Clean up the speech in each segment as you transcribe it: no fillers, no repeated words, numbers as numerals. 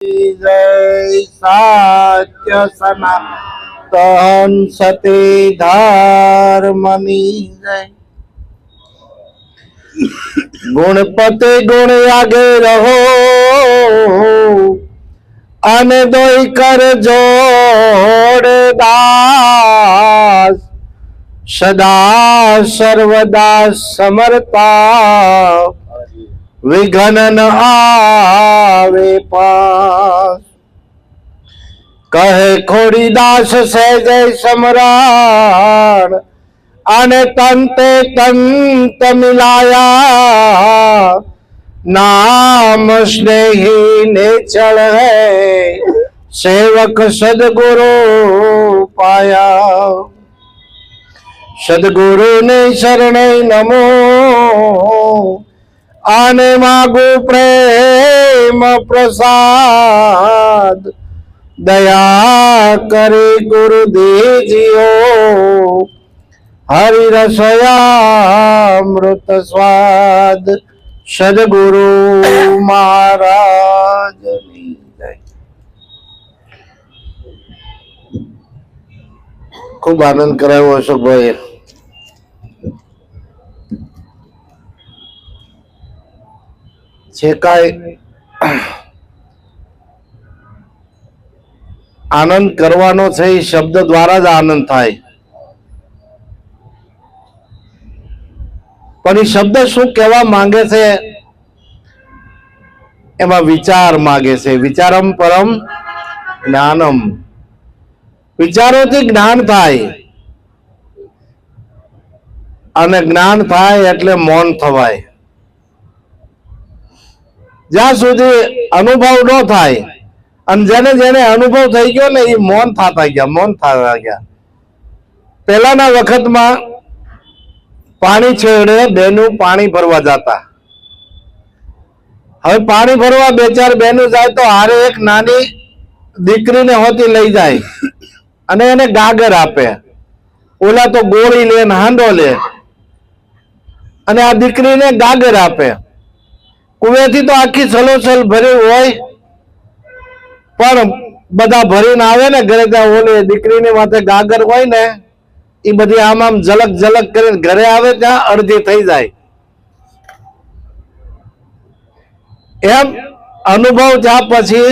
जय सत्य सनातन सती धर्मनी जय। गुणपति गुण आगे रहो अने दोई कर जोड़ दास सदा सर्वदा समर्था विघ्न न आवे पास। कहे खोड़ीदास सहजय सम्राट अने तंते तंत मिलाया नाम स्नेही ने चढ़ है सेवक सदगुरु पाया। सदगुरु ने शरण नमो आने मागु प्रेम प्रसाद दया करे गुरु दीजियो हरि रसयामृत स्वाद। सदगुरु महाराज की जय। खूब आनंद करायो अशोक भाई। જે કાંઈ આનંદ કરવાનો છે એ શબ્દ દ્વારા જ આનંદ થાય, પણ એ શબ્દ શું કહેવા માંગે છે એમાં વિચાર માંગે છે। વિચારમ પરમ જ્ઞાનમ, વિચારોથી જ્ઞાન થાય અને જ્ઞાન થાય એટલે મૌન થવાય। જ્યાં સુધી અનુભવ ન થાય અને જેને જેને અનુભવ થઈ ગયો ને એ મૌન થતા ગયા, મૌન થતા ગયા। પહેલાના વખતમાં પાણી છેડે બેનું પાણી ભરવા જતા, હવે પાણી ભરવા બે ચાર બેનું જાય તો હારે એક નાની દીકરીને હોતી લઈ જાય અને એને ગાગર આપે। ઓલા તો ગોળી લે ને હાંડો લે અને આ દીકરીને ગાગર આપે। કુવેથી તો આખી છલોછલ ભરી હોય પણ બધા ભરીને આવે ને ઘરે, ત્યાં ઓલી દીકરીની માથે ગાગર હોય ને એ બધી આમ આમ ઝલક ઝલક કરીને ઘરે આવે ત્યાં અડધી થઈ જાય। એમ અનુભવ થયા પછી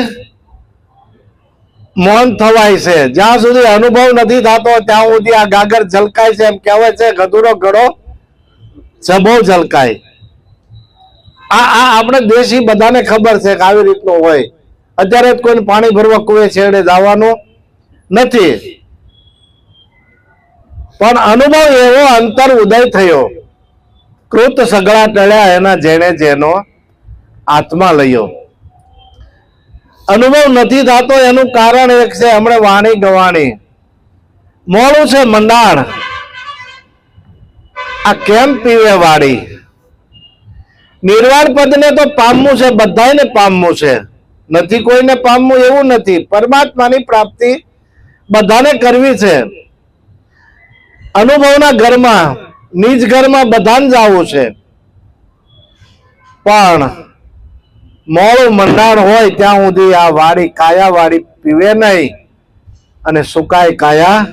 મૌન થવાય છે। જ્યાં સુધી અનુભવ નથી થતો ત્યાં સુધી આ ગાગર ઝલકાય છે। એમ કહેવાય છે ગધુરો ઘડો જભો ઝલકાય। આ આપણે દેશી બધાને ખબર છે કે આવી રીતનું હોય। અત્યારે કોઈને પાણી ભરવા કુવે છેડે જવાનું નથી, પણ અનુભવ એવો અંતર ઉદય થયો। કૃત સગળા ટળ્યા એના જેણે જેનો આત્મા લયો। અનુભવ નથી થતો એનું કારણ એક છે, હમણાં વાણી ગવાણી મોડું છે મંડાણ। આ કેમ પીવે વાડી? નિર્વાણ પદ ને તો પામવું છે, બધાને પામવું છે, નથી કોઈને પામવું એવું નથી। પરમાત્માની પ્રાપ્તિ બધાને કરવી છે। અનુભવના ઘરમાં નિજ ઘરમાં બધાને જવું છે, પણ મોડું મંડાણ હોય ત્યાં સુધી આ વાડી કાયા વાડી પીવે નહીં અને સુકાય કાયા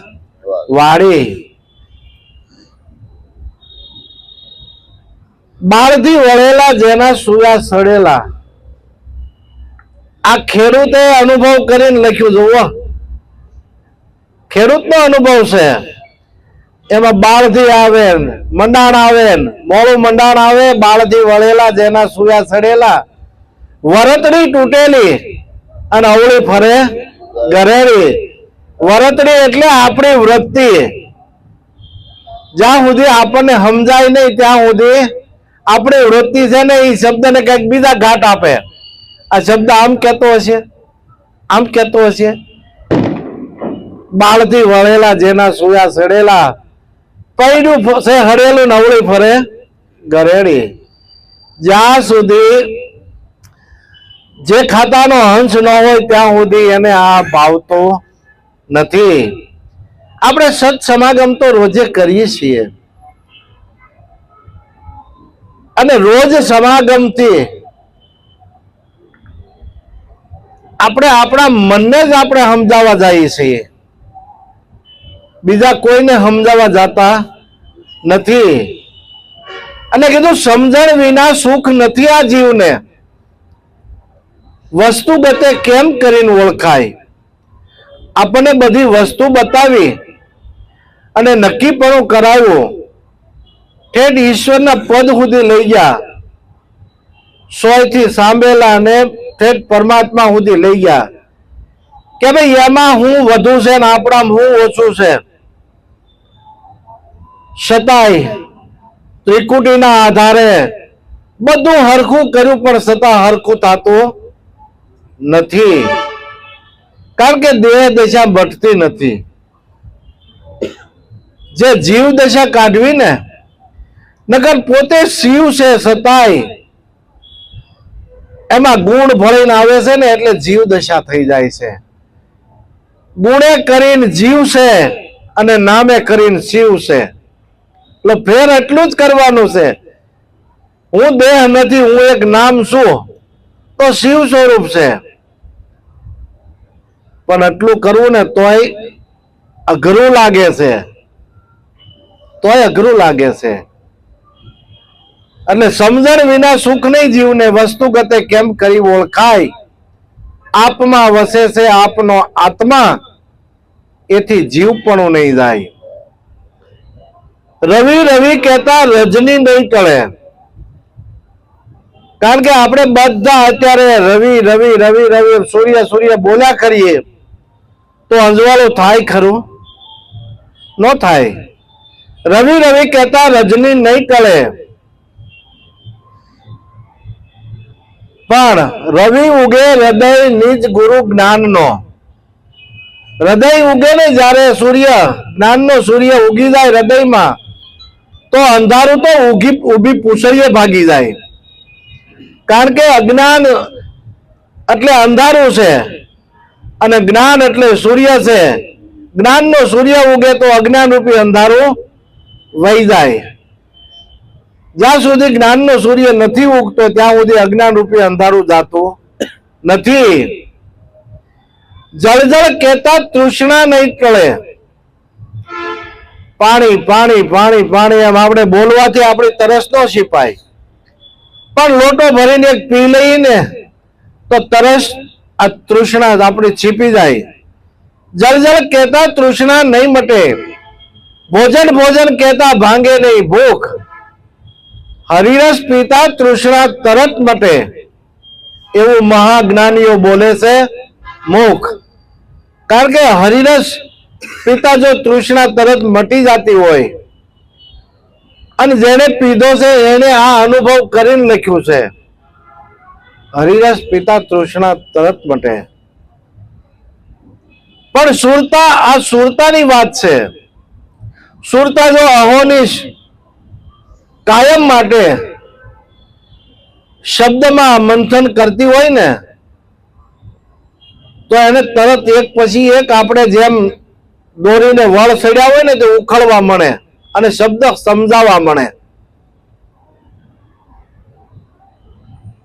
વાડી। બાળથી વળેલા જેના સુયા સડેલા, આ ખેડૂતે અનુભવ કરીને લખ્યું। જુઓ, ખેડૂતનો અનુભવ છે, એમાં બાળથી આવે મંડાણ આવે, મોડું મંડાણ આવે। બાળથી વળેલા જેના સુયા સડેલા, વરતડી તૂટેલી અને અવળી ફરે ગરેડી। વરતડી એટલે આપણી વૃત્તિ, જ્યાં સુધી આપણને સમજાય નહીં ત્યાં સુધી આપણી વૃત્તિ છે ને એ શબ્દને કઈક બીજા ઘાટ આપે। આ શબ્દ આમ કહેતો હશે, આમ કહેતો હશે। બાળથી વળેલા જેના સુયા સડેલા, પૈડું છે હડેલું નવળી ફરે ગરેડી। જ્યાં સુધી જે ખાતાનો હંસ ન હોય ત્યાં સુધી એને આ ભાવતો નથી। આપણે સત સમાગમ તો રોજે કરીએ છીએ, અને રોજ સમાગમથી આપણે આપણા મનને જ આપણે સમજાવવા જઈએ છીએ, બીજા કોઈને સમજાવવા જતા નથી. અને કીધું સમજણ વિના સુખ નથી આ જીવને, વસ્તુ બતે કેમ કરીને ઓળખાય. આપણને બધી વસ્તુ બતાવી અને નક્કીપણું કરાવ્યું, ઠેઠ ઈશ્વરના પદ સુધી લઈ ગયા, સોયથી સાંભળેલા અને ઠેઠ પરમાત્મા સુધી લઈ ગયા કે ભાઈ એમાં હું વધુ છે ને આપણામાં હું ઓછું છે. છતાંય ત્રિકુટીના આધારે બધું હરખું કર્યું પણ છતાં હરખું થતું નથી, કારણ કે દેહ દશા ભટતી નથી. જે જીવ દશા કાઢવી ને, નકર પોતે શિવ છે છતાંય એમાં ગુણ ભળીને આવે છે ને એટલે જીવ દશા થઈ જાય છે. ગુણે કરીને જીવ છે અને નામે કરીને શિવ છે. એટલે ફેર એટલું જ કરવાનું છે, હું દેહ નથી, હું એક નામ છું તો શિવ સ્વરૂપ છે. પણ એટલું કરવું ને તોય અઘરું લાગે છે, તોય અઘરું લાગે છે. એટલે સમજણ વિના સુખ નહીં જીવને, વસ્તુગતે કેમ કરી ઓળખાય. આપમાં વસે છે આપનો આત્મા, એથી જીવ પણ નહીં જાય. રવિ રવિ કહેતા રજની નહીં ટળે, કારણ કે આપણે બધા અત્યારે રવિ રવિ રવિ રવિ સૂર્ય સૂર્ય બોલ્યા કરીએ તો અંજવાળું થાય ખરું? ન થાય. રવિ રવિ કહેતા રજની નહીં ટળે, પણ રવિ ઉગે હૃદય નિજ ગુરુ જ્ઞાનનો. હૃદય ઉગે ને જ્યારે સૂર્ય, જ્ઞાનનો સૂર્ય ઉગી જાય હૃદયમાં, તો અંધારું તો ઊભી પૂછડીએ ભાગી જાય. કારણ કે અજ્ઞાન એટલે અંધારું છે અને જ્ઞાન એટલે સૂર્ય છે. જ્ઞાનનો સૂર્ય ઉગે તો અજ્ઞાન રૂપી અંધારું વહી જાય. જ્યાં સુધી જ્ઞાનનો સૂર્ય નથી ઉગતો ત્યાં સુધી અજ્ઞાન રૂપી અંધારું જાતું નથી. જળજળ કહેતા તૃષ્ણા નહીં ટળે. પાણી પાણી પાણી પાણી એમ આપણે બોલવાથી આપણી તરસ ન છીપાય, પણ લોટો ભરીને એક પી લઈને તો તરસ આ તૃષ્ણા આપણી છીપી જાય. જળજળ કહેતા તૃષ્ણા નહીં મટે, ભોજન ભોજન કહેતા ભાંગે નહીં ભૂખ. હરિરસ પીતા તૃષ્ણા તરત મટે, એવું મહાજ્ઞાનીઓ બોલે છે મુખ. કારણ કે હરિરસ પીતા જો તૃષ્ણા તરત મટી જતી હોય, અને જેને પીધો છે એને આ અનુભવ કરીને લખ્યું છે, હરિરસ પીતા તૃષ્ણા તરત મટે. પણ સુરતા, આ સુરતાની વાત છે. સુરતા જો અહોનિશ કાયમ માટે શબ્દમાં મંથન કરતી હોય ને, તો એને તરત એક પછી એક આપણે જેમ દોરીને વળ સડ્યા હોય ને તે ઉખડવા મળે અને શબ્દ સમજાવવા મળે.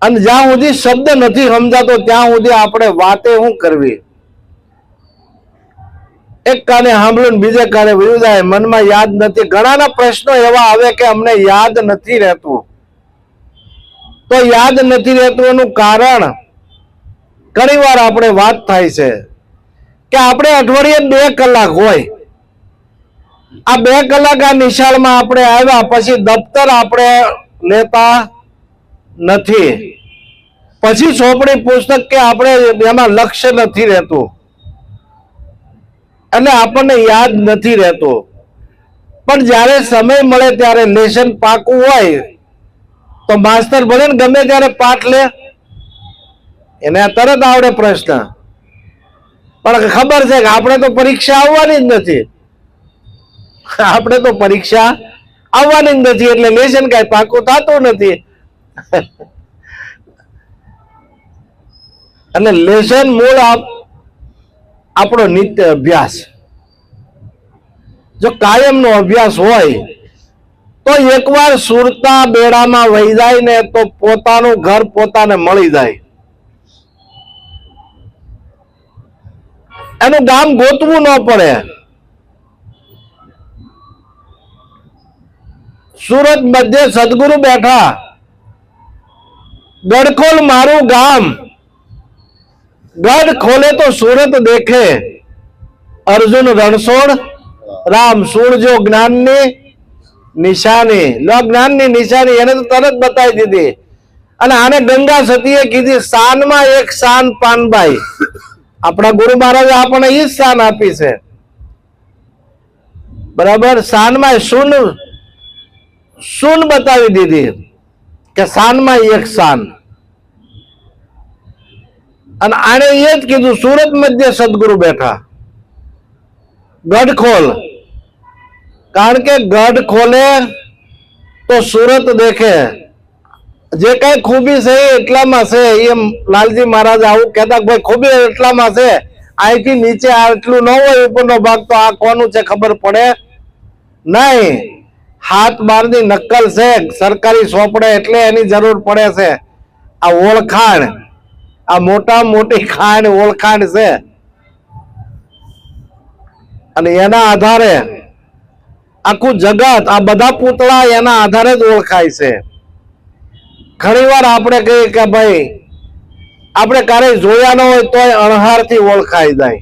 અને જ્યાં સુધી શબ્દ નથી સમજાતો ત્યાં સુધી આપણે વાતે શું કરવી? એક કાને સાંભળ્યું ને બીજે કાને વયું જાય, મનમાં યાદ નથી. ઘણાના પ્રશ્નો એવા આવે કે અમને યાદ નથી રહેતું. તો યાદ નથી રહેતું એનું કારણ ઘણી વાર આપણે વાત થાય છે કે આપણે અઠવાડિયે 2 કલાક હોય, આ 2 કલાક આ નિશાળમાં આપણે આવ્યા પછી દફતર આપણે લેતા નથી, પછી ચોપડી પુસ્તક કે આપણે એમાં લક્ષ્ય નથી રહેતું અને આપણને યાદ નથી રહેતું. પણ જ્યારે સમય મળે ત્યારે લેસન પાકું હોય તો માસ્તર ભલે ને ગમે ત્યારે પાઠ લે, એને તરત આવડે પ્રશ્ન. પણ ખબર છે કે આપણે તો પરીક્ષા આવવાની જ નથી, આપણે તો પરીક્ષા આવવાની જ નથી, એટલે લેસન કઈ પાકું થતું નથી. અને લેસન મૂળ આપણો નિત્ય અભ્યાસ. જો કાયમનો અભ્યાસ હોય તો એકવાર સુરતા બેડામાં વહી જાય ને તો પોતાનું ઘર પોતાને મળી જાય. એનું ગામ ગોતવું ન પડે. સુરત મધ્ય સદગુરુ બેઠા, ગઢખોલ મારું ગામ, ગઢ ખોલે તો સુરત દેખે, અર્જુન રણછોડ રામ, સૂરજો જ્ઞાનની નિશાની. લો જ્ઞાનની નિશાની એને તો તરત બતાવી દીધી. અને આને ગંગા સતીએ કીધી શાનમાં એક શાન પાનબાઈ. આપણા ગુરુ મહારાજે આપણને એ જ શાન આપી છે, બરાબર. શાનમાં શૂન બતાવી દીધી કે શાનમાં એક શાન. અને આને એ જ કીધું સુરત મધ્ય સદગુરુ બેઠા, ગઢ ખોલ. કારણ કે ગઢ ખોલે તો સુરત દેખે. જે કઈ ખૂબી છે એટલામાં છે. એમ લાલજી મહારાજ આવું કહેતા, ભાઈ ખૂબી એટલામાં છે, અહીંથી નીચે આટલું ન હોય ઉપરનો ભાગ તો આ કોનું છે ખબર પડે નહીં. હાથ બારની નકલ છે, સરકારી સોંપડે એટલે એની જરૂર પડે છે. આ ઓળખાણ, આ મોટા મોટી ખાણ ઓળખાણ છે, અને એના આધારે આખું જગત, આ બધા પૂતળા એના આધારે જ ઓળખાય છે. ઘણી વાર આપણે કહીએ કે ભાઈ આપણે ક્યારેય જોયા ન હોય તોય અણહાર થી ઓળખાઈ જાય.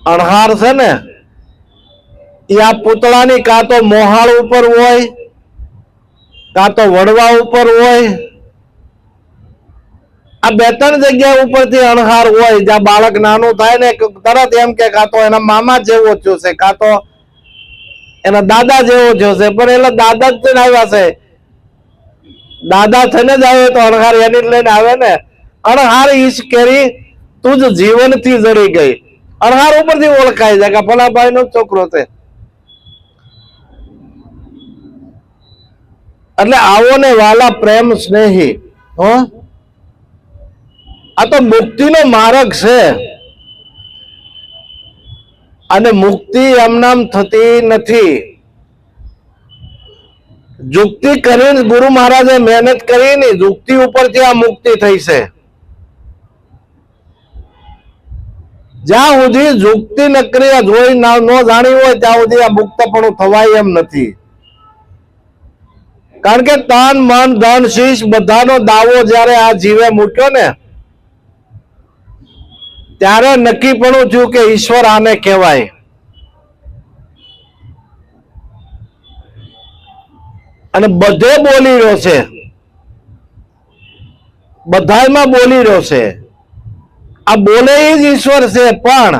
અણહાર છે ને એ આ પૂતળાની કાં તો મોહાળ ઉપર હોય, કાં તો વડવા ઉપર હોય. આ બે ત્રણ જગ્યા ઉપરથી અણહાર હોય. જ્યાં બાળક નાનું થાય ને તરત એમ કે કાં તો એના મામા જેવો થયો છે, કાં તો એના દાદા જેવો થયો છે. પણ એટલે દાદા જ આવ્યા છે, દાદા થઈને જ આવે તો અણહાર એની લઈને આવે ને. અણહાર ઈશ કેરી તું જ જીવનથી જડી ગઈ. અણહાર ઉપરથી ઓળખાય છે કે ફલાભાઈ નો છોકરો છે. એટલે આવો ને વાલા પ્રેમ સ્નેહી, આ તો મુક્તિનો માર્ગ છે. અને મુક્તિ એમનામ થતી નથી. યુક્તિ કરીને ગુરુ મહારાજે મહેનત કરીને યુક્તિ ઉપરથી આ મુક્તિ થઈ છે. જ્યાં સુધી યુક્તિ નકરી જોઈ ન જાણી હોય ત્યાં સુધી આ મુક્તપણું થવાય એમ નથી. કારણ કે તન મન ધન શીશ બધાનો દાવો જયારે આ જીવે મૂક્યો ને ત્યારે નક્કીપણું થયું કે ઈશ્વર આને કહેવાય. અને બધે બોલી રહ્યો છે, બધામાં બોલી રહ્યો છે. આ બોલે જ ઈશ્વર છે. પણ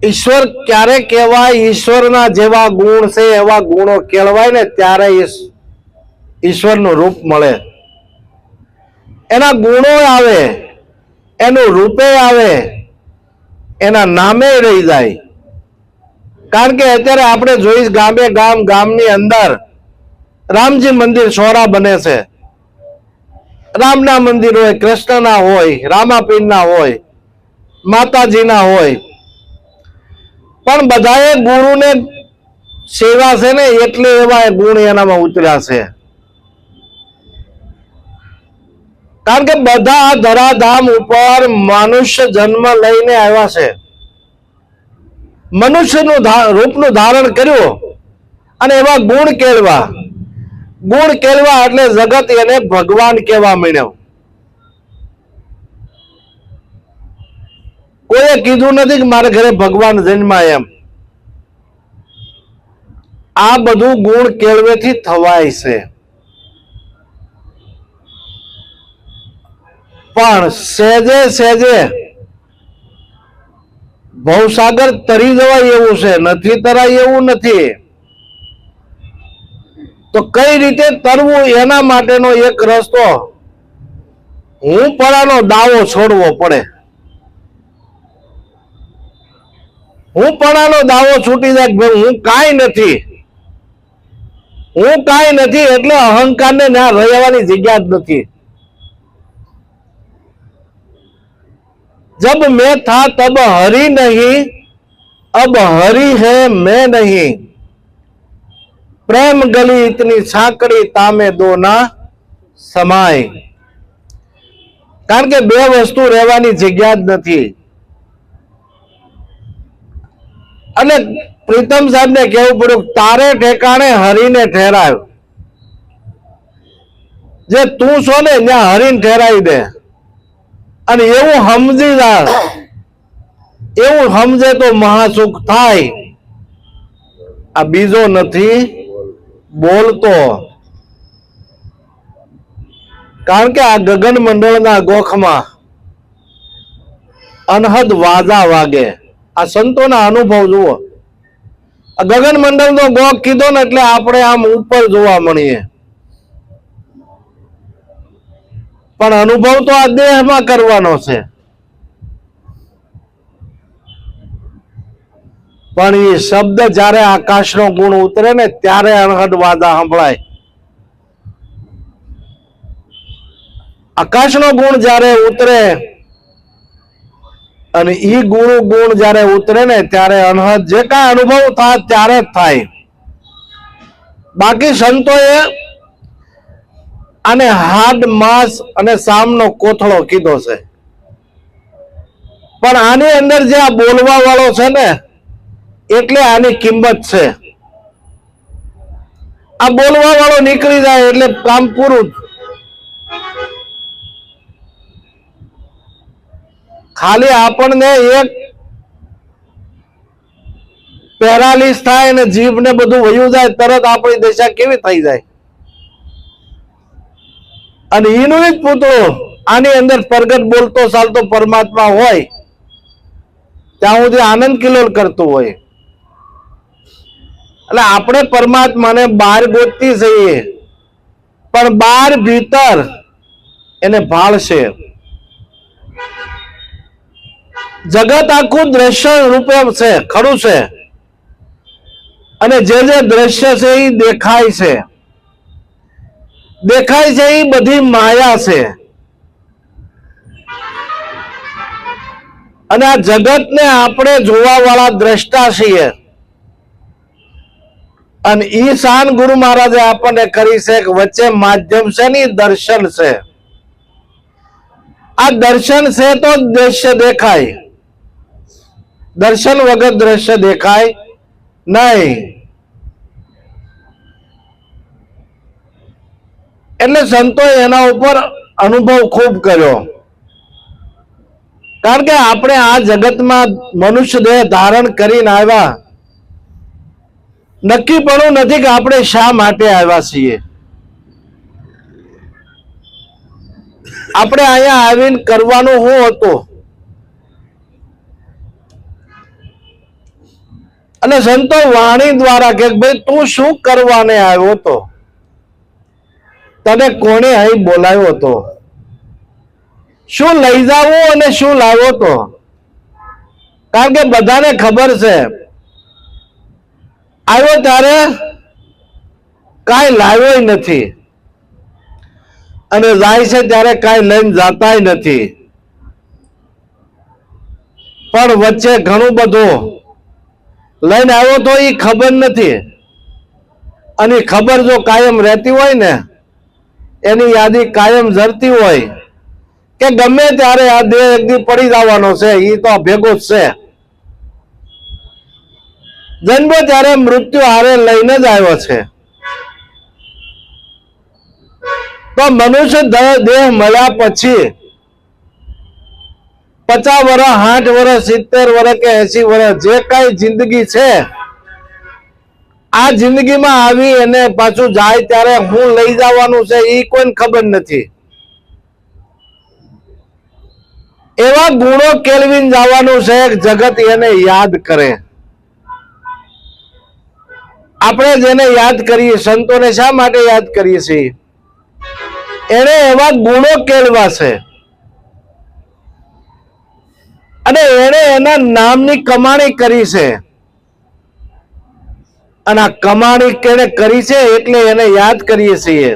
ઈશ્વર ક્યારે કહેવાય? ઈશ્વરના જેવા ગુણ છે એવા ગુણો કહેવાય ને ત્યારે ઈશ્વરનું રૂપ મળે. એના ગુણો આવે, એનું રૂપે આવે, એના નામે રહી જાય. કારણ કે અત્યારે આપણે જોઈશ ગામે ગામની અંદર રામજી મંદિર સોરા બને છે. રામના મંદિર હોય, કૃષ્ણના હોય, રામાપીરના હોય, માતાજીના હોય. પણ બધાએ ગુરુને સેવા છે ને એટલે એવા ગુણ એનામાં ઉતર્યા છે. કારણ કે બધા ધરાધામ ઉપર મનુષ્ય જન્મ લઈને આવ્યા છે, મનુષ્યનું રૂપનું ધારણ કર્યું અને એવા ગુણ કેળવા. ગુણ કેળવા એટલે જગત એને ભગવાન કહેવા માંડ્યો. કોઈએ કીધું નથી કે મારા ઘરે ભગવાન જન્માય એમ. આ બધું ગુણ કેળવેથી થવાય છે. પણ સહેજે સહેજે ભવસાગર તરી જવાય એવું છે, નથી તરાય એવું નથી. તો કઈ રીતે તરવું એના માટેનો એક રસ્તો હું પરાનો દાવો છોડવો પડે. હું પરાનો દાવો છૂટી જાય કે હું કાંઈ નથી, હું કાંઈ નથી. એટલે અહંકારને ના રહેવાની જગ્યા જ નથી. जब मैं था तब हरि नहीं, अब हरि है मैं नहीं, प्रेम गली इतनी सांकड़ी तामे दो ना समाय. કારણ કે બે વસ્તુ રહેવાની જગ્યા જ નથી. અને પ્રીતમ સાહેબને કહેવું પડ્યું, તારે ઠેકાણે હરીને ઠેરાવ. જે તું છો ને ત્યાં હરીને ઠેરાવી દે. અને એવું સમજી જા, એવું સમજે તો મહાસુખ થાય. આ બીજો નથી બોલતો. કારણ કે આ ગગન મંડળના ગોખમાં અનહદ વાજા વાગે. આ સંતોના અનુભવ જુઓ. આ ગગન મંડળનો ગોખ કીધો ને એટલે આપણે આમ ઉપર જોવા મળીએ, પણ અનુભવ તો આ દેહમાં કરવાનો છે. પણ એ શબ્દ જ્યારે આકાશનો ગુણ ઉતરે ને ત્યારે અનહદ વાજા સંભળાય. આકાશનો ગુણ જ્યારે ઉતરે અને ઈ ગુણ જ્યારે ઉતરે ને ત્યારે અનહદ જે કાંઈ અનુભવ થાય ત્યારે જ થાય. બાકી સંતોએ આને હાડ માંસ અને સામનો કોથળો કીધો છે. પણ આની અંદર જે આ બોલવા વાળો છે ને એટલે આની કિંમત છે. આ બોલવા વાળો નીકળી જાય એટલે કામ પૂરું. ખાલી આપણને એક પેરાલિસ થાય અને જીભ ને બધું વયું જાય તરત આપણી દશા કેવી થઈ જાય. અને એનું જ પૂતળો આની અંદર પ્રગટ બોલતો ચાલતો પરમાત્મા હોય ત્યાં સુધી આનંદ કિલોલ કરતું હોય. એટલે આપણે પરમાત્માને બહાર ગોતતી જઈએ પણ બહાર ભીતર એને ભાળશે. જગત આખું દ્રશ્ય રૂપે છે, ખરું છે. અને જે જે દ્રશ્ય છે એ દેખાય છે, દેખાય છે એ બધી માયા છે. અને આ જગતને આપણે જોવા વાળા દ્રષ્ટા છીએ. અને ઈ શાન ગુરુ મહારાજે આપણને કરી છે કે વચ્ચે માધ્યમ છે ને દર્શન છે. આ દર્શન છે તો દ્રશ્ય દેખાય, દર્શન વગર દ્રશ્ય દેખાય નહીં. એટલે સંતોએ એના ઉપર અનુભવ ખૂબ કર્યો. કારણ કે આપણે આ જગતમાં મનુષ્ય દેહ ધારણ કરીને આવ્યા, નક્કી પણ નથી કે આપણે શા માટે આવ્યા છીએ. આપણે અહીંયા આવીને કરવાનું શું હતું. અને સંતો વાણી દ્વારા કે ભાઈ તું શું કરવાને આવ્યો હતો, તને કોણે અહીં બોલાવ્યો હતો, શું લઈ જાવું અને શું લાવ્યો હતો. કારણ કે બધાને ખબર છે આવ્યો ત્યારે કાંઈ લાવ્યો નથી અને જાય છે ત્યારે કાંઈ લઈને જાતાય નથી. પણ વચ્ચે ઘણું બધું લઈને આવ્યો તો એ ખબર નથી. અને ખબર જો કાયમ રહેતી હોય ને, એની યાદી કાયમ જરતી હોય કે ગમે ત્યારે આ દેહ એક દી પડી જવાનો છે, એ તો ભેગો જ છે. જન્મો ત્યારે મૃત્યુ હારે લઈને જ આવ્યો છે. તો મનુષ્ય દેહ મળ્યા પછી 50 વર્ષ, 60 વર્ષ, 70 વર્ષ કે 80 વર્ષ જે કઈ જિંદગી છે, આ જિંદગીમાં આવી અને પાછું જાય ત્યારે હું લઈ જવાનું છે એ કોઈને ખબર નથી. એવા ગુણો કેળવીને જવાનું છે જગત એને યાદ કરે. આપણે જેને યાદ કરીએ, સંતોને શા માટે યાદ કરીએ છીએ? એને એવા ગુણો કેળવા છે અને એને એના નામની કમાણી કરી છે. અને આ કમાણી કેને કરી છે એટલે એને યાદ કરીએ છીએ.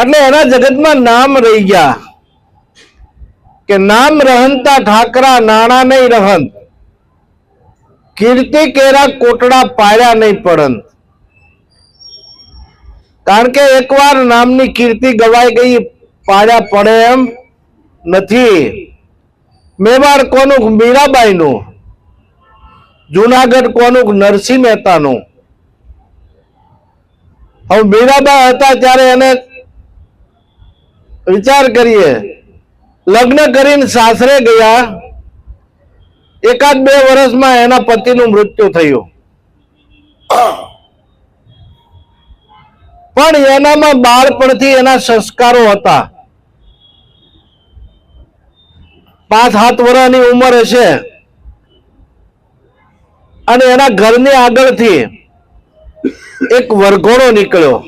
એટલે એના જગતમાં નામ રહી ગયા કે નામ રહનતા ઠાકરા નાણા નહીં રહંત, કીર્તિ કેરા કોટડા પાડ્યા નહીં પડંત. કારણ કે એકવાર નામની કીર્તિ ગવાઈ ગઈ પાડ્યા પડે એમ નથી. મેવાડ કોનું? મીરાબાઈનું. જુનાગઢ કોનું? નરસિંહ મહેતાનું. હવે મીરાબાઈ હતા ત્યારે એને વિચાર કરીએ, લગ્ન કરીને સાસરે ગયા, એકાદ 2 વર્ષમાં એના પતિનું મૃત્યુ થયું. પણ એનામાં બાળપણથી એના સંસ્કારો હતા. 5-7 વર્ષની ઉંમર હશે અને એના ઘરની આગળથી એક વરઘોડો નીકળ્યો.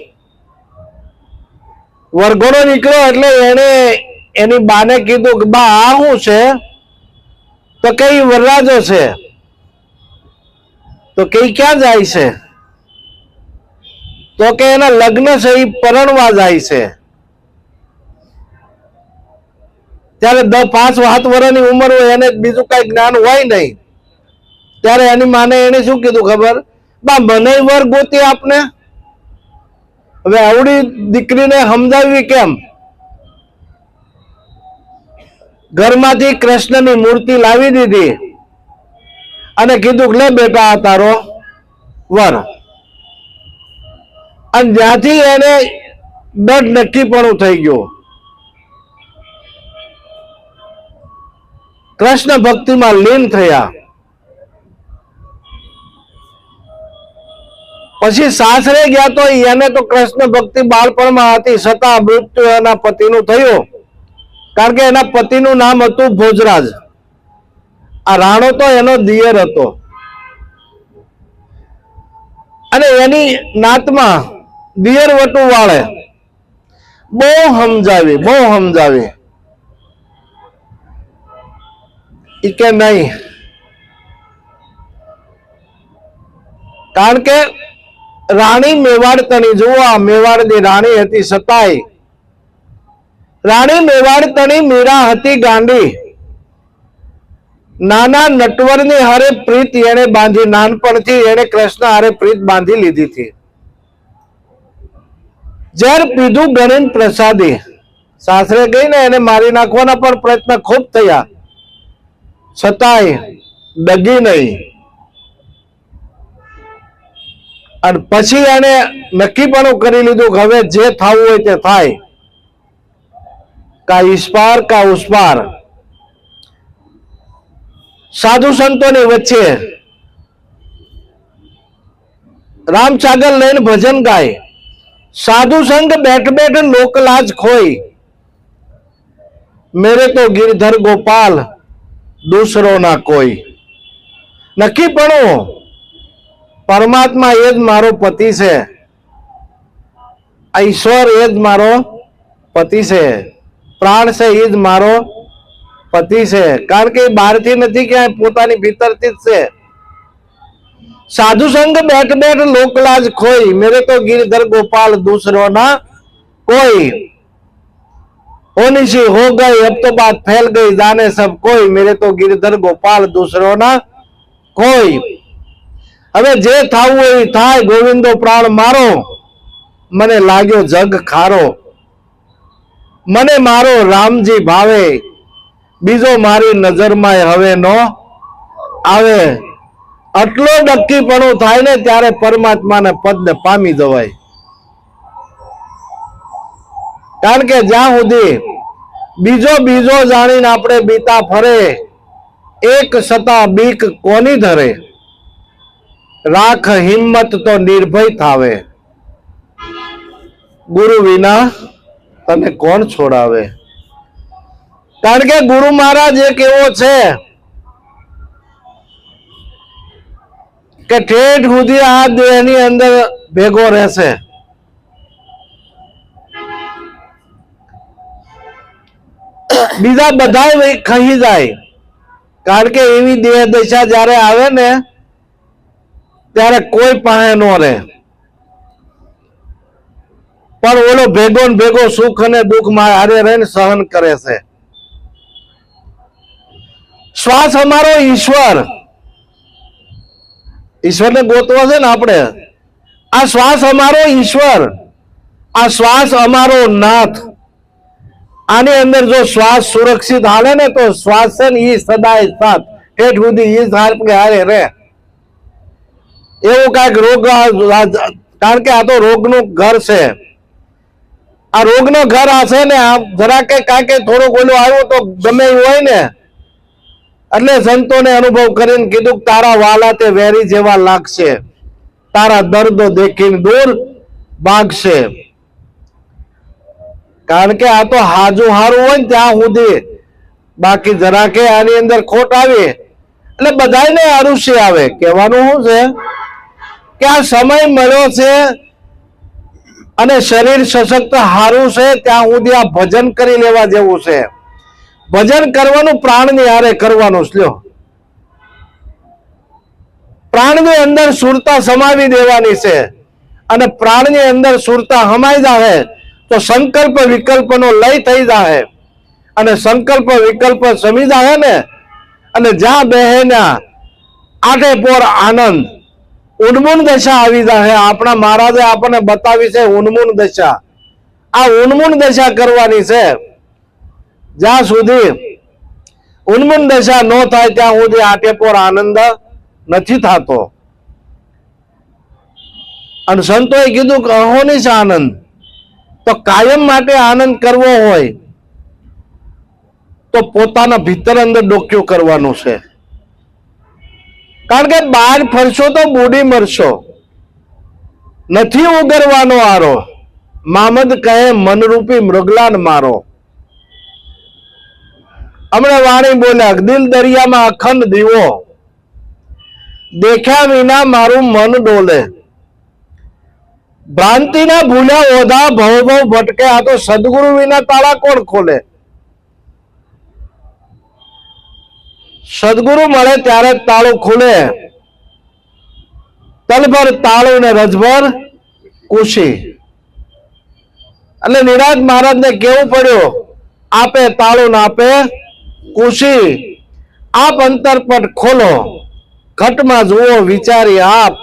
વરઘોડો નીકળ્યો એટલે એને એની બાને કીધું કે બા આ શું છે? તો કઈ વરરાજો છે. તો કઈ ક્યાં જાય છે? તો કે એના લગ્ન છે, એ પરણવા જાય છે. ત્યારે 5-7 વર્ષની ઉંમર હોય, એને બીજું કઈ જ્ઞાન હોય નહીં. ત્યારે એની માને એને શું કીધું ખબર? બા મને વર ગોતી આપને. હવે આવડી દીકરીને સમજાવવી કેમ? ઘરમાંથી કૃષ્ણની મૂર્તિ લાવી દીધી અને કીધું લે બેટા આ તારો વર. અને જ્યાંથી એને દઢ નક્કીપણું થઈ ગયું. કૃષ્ણ ભક્તિમાં લીન થયા. પછી સાસરે ગયા તો એને તો કૃષ્ણ ભક્તિ બાળપણમાં હતી, છતાં મૃત્યુ એના પતિનું થયું. કારણ કે એના પતિનું નામ હતું ભોજરાજ. આ રાણો તો એનો દિયર હતો. અને એની નાતમાં દિયર વટુ વાળે બહુ સમજાવી કે નહીં. કારણ કે રાણી મેવાડ તણી, જુઓ આ મેવાડની રાણી હતી. છતાંય રાણી મેવાડ તણી મીરા હતી ગાંડી. નાના નટવરની હારે પ્રીત એને બાંધી. નાનપણથી એને કૃષ્ણ હારે પ્રીત બાંધી લીધી હતી. ઝેર પીધું ગણીને પ્રસાદી. સાસરે ગઈ ને એને મારી નાખવાના પણ પ્રયત્ન ખૂબ થયા, છતાંય ડગી નહીં. અને પછી એને નક્કી પણ કરી લીધું કે હવે જે થવું હોય તે થાય, કા ઈસ પાર કા ઉસ પાર. સાધુ સંતોની વચ્ચે રામ ચાગલ લઈને ભજન ગાય. સાધુ સંગ બેઠ બેઠ લોકલાજ ખોઈ, મેરે તો गिरधर गोपाल दूसरो ना कोई. નક્કી પણ પરમાત્મા એ જ મારો પતિ છે, ઈશ્વર એ જ મારો પતિ છે, પ્રાણ છે એ જ મારો પતિ છે. કારણ કે બહારથી નથી, ક્યાંય પોતાની ભીતરથી જ છે. साधु संग बैठ बैठ लोकलाज खोई, मेरे तो गिरधर गोपाल दूसरो ना कोई. होनी सी हो गई अब तो बात फैल गई, जाने सब कोई, मेरे तो गिरधर गोपाल दूसरो ना कोई. હવે જે થાવું હોય થાય, ગોવિંદો પ્રાણ મારો, મને લાગ્યો જગ ખારો. મને મારો રામજી ભાવે, બીજો મારી નજરમાં હવે નો આવે. આટલો નક્કીપણું થાય ને ત્યારે પરમાત્માને પદને પામી જવાય. કારણ કે જ્યાં સુધી બીજો જાણીને આપણે બીતા ફરે, એક સતા બીક કોની ધરે. રાખ હિંમત તો નિર્ભય થાવે, ગુરુ વિના તને કોણ છોડાવે. કારણ કે ગુરુ મહારાજ એક એવો છે કે ઠેઠ સુધી આ દેહની અંદર ભેગો રહેશે. બીજા બધા ખહી જાય. કારણ કે એવી દેહ દશા જયારે આવે ને ત્યારે કોઈ પાસે નો રહે. પણ ઓલો ભેગો ને ભેગો સુખ અને દુઃખ માં હારે રહીને સહન કરે છે. શ્વાસ અમારો ઈશ્વર, ઈશ્વરને ગોતવો છે ને આપણે. આ શ્વાસ અમારો ઈશ્વર, આ શ્વાસ અમારો નાથ, આની અંદર જો શ્વાસ સુરક્ષિત હાલે ને તો શ્વાસ છે ને ઈ સદાય સાથ ઠેઠ સુધી ઈ હારે રે. એવું કાંઈક રોગ, કારણ કે આ તો રોગનું ઘર છે. આ રોગનો ઘર આ છે ને, આ જરા કે કાંઈક થોડુંક ઓલું આવ્યું તો ગમે એવું હોય ને, એટલે સંતોને અનુભવ કરીને કીધું તારા વાલા તે વેરી જેવા લાગશે, તારા દર્દો દેખીને દૂર ભાગશે. કારણ કે આ તો હાજુ હારું હોય ને ત્યાં સુધી, બાકી જરા કે આની અંદર ખોટ આવી એટલે બધાને અરુષ્ય આવે. કહેવાનું શું છે કે આ સમય મળ્યો છે અને શરીર સશક્ત હારું છે ત્યાં સુધી આ ભજન કરી લેવા જેવું છે. ભજન કરવાનું પ્રાણની હારે કરવાનું લ્યો. પ્રાણની અંદર સુરતા સમાવી દેવાની છે અને પ્રાણની અંદર સુરતા હમાઈ જાય તો સંકલ્પ વિકલ્પનો લય થઈ જાય અને સંકલ્પ વિકલ્પ સમી જાય ને, અને જ્યાં બેહેના આઠે પોર આનંદ ઉન્મૂન દશા આવી જાય. આપણા મહારાજે આપણને બતાવી છે ઉન્મૂન દશા. આ ઉન્મૂન દશા કરવાની છે. જ્યાં સુધી ઉન્મૂન દશા ન થાય ત્યાં સુધી આઠે પોર આનંદ નથી થતો. અને સંતોએ કીધું કે અહોનિશ આનંદ, તો કાયમ માટે આનંદ કરવો હોય તો પોતાના ભીતર અંદર ડોક્યું કરવાનું છે. કારણ કે બહાર ફરશો તો બુડી મરશો, નથી ઉગરવાનો આરો. મામદ કહે મનરૂપી મૃગલાન મારો. હમણાં વાણી બોલ્યા, દિલ દરિયામાં અખંડ દીવો, દેખ્યા વિના મારું મન ડોલે. ભ્રાંતિના ભૂલ્યા ઓધા ભવ ભવ ભટકે. આ તો સદગુરુ વિના તાળા કોણ ખોલે? સદગુરુ મળે ત્યારે તાળું ખુલે. તલભર તાળું ને રજભર કુશી. એટલે નિરાજ મહારાજ ને કેવું પડ્યું, આપે તાળું ને આપે કુશી. આપ અંતરપટ ખોલો, ઘટમાં જુઓ વિચારી આપ,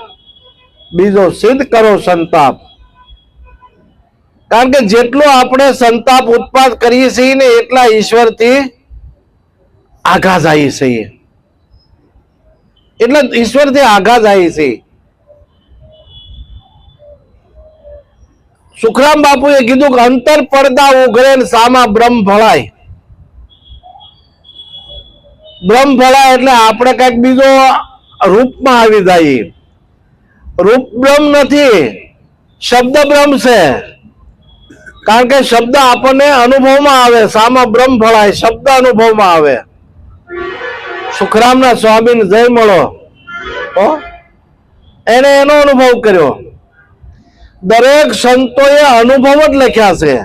બીજો સિદ્ધ કરો સંતાપ. કારણ કે જેટલો આપણે સંતાપ ઉત્પાદ કરીએ છીએ ને એટલા ઈશ્વરથી આઘા જાય છે. એટલે ઈશ્વરથી આઘા જાય છે. સુખરામ બાપુએ કીધું કે અંતર પડદા ઉઘડે ને સામા બ્રહ્મ ભળાય. બ્રહ્મ ભળાય એટલે આપણે કઈક બીજો રૂપમાં આવી જાય. રૂપ બ્રહ્મ નથી, શબ્દ બ્રહ્મ છે. કારણ કે શબ્દ આપણને અનુભવમાં આવે. સામા બ્રહ્મ ભળાય, શબ્દ અનુભવમાં આવે. સુખરામના સ્વામીને જય મળો, એને એનો અનુભવ કર્યો. દરેક સંતોએ અનુભવ જ લખ્યા છે.